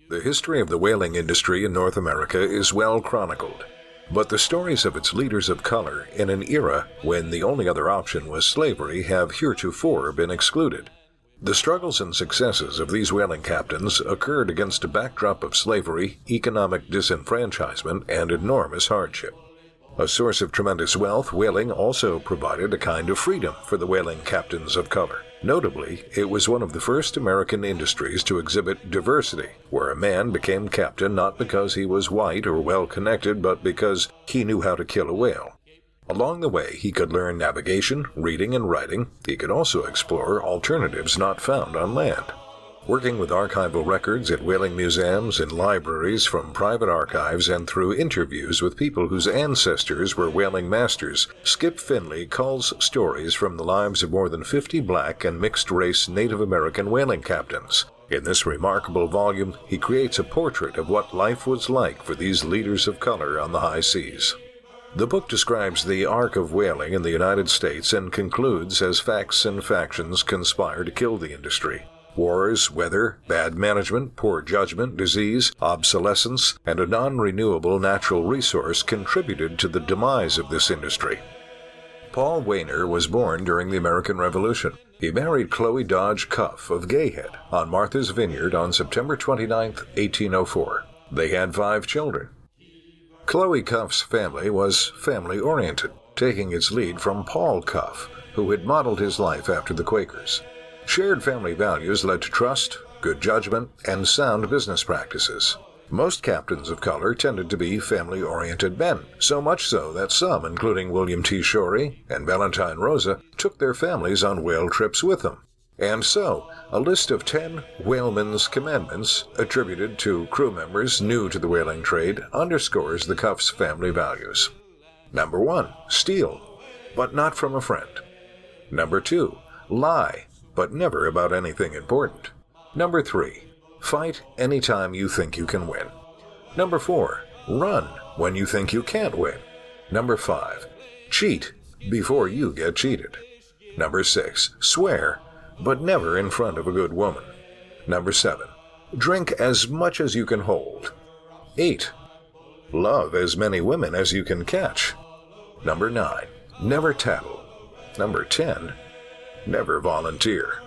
The history of the whaling industry in North America is well chronicled, but the stories of its leaders of color in an era when the only other option was slavery have heretofore been excluded. The struggles and successes of these whaling captains occurred against a backdrop of slavery, economic disenfranchisement, and enormous hardship. A source of tremendous wealth, whaling also provided a kind of freedom for the whaling captains of color. Notably, it was one of the first American industries to exhibit diversity, where a man became captain not because he was white or well-connected, but because he knew how to kill a whale. Along the way, he could learn navigation, reading, and writing. He could also explore alternatives not found on land. Working with archival records at whaling museums and libraries from private archives and through interviews with people whose ancestors were whaling masters, Skip Finley calls stories from the lives of more than 50 black and mixed-race Native American whaling captains. In this remarkable volume, he creates a portrait of what life was like for these leaders of color on the high seas. The book describes the arc of whaling in the United States and concludes as facts and factions conspire to kill the industry. Wars, weather, bad management, poor judgment, disease, obsolescence, and a non-renewable natural resource contributed to the demise of this industry. Paul Wayner was born during the American Revolution. He married Chloe Dodge Cuff of Gayhead on Martha's Vineyard on September 29, 1804. They had 5 children. Chloe Cuff's family was family-oriented, taking its lead from Paul Cuff, who had modeled his life after the Quakers. Shared family values led to trust, good judgment, and sound business practices. Most captains of color tended to be family-oriented men, so much so that some, including William T. Shorey and Valentine Rosa, took their families on whale trips with them. And so, a list of 10 whalemen's commandments attributed to crew members new to the whaling trade underscores the Cuffs' family values. Number 1, steal, but not from a friend. Number 2, lie, but never about anything important. Number 3, fight anytime you think you can win. Number 4, run when you think you can't win. Number 5, cheat before you get cheated. Number 6, swear, but never in front of a good woman. Number 7, drink as much as you can hold. 8, love as many women as you can catch. Number 9, never tattle. Number 10, never volunteer.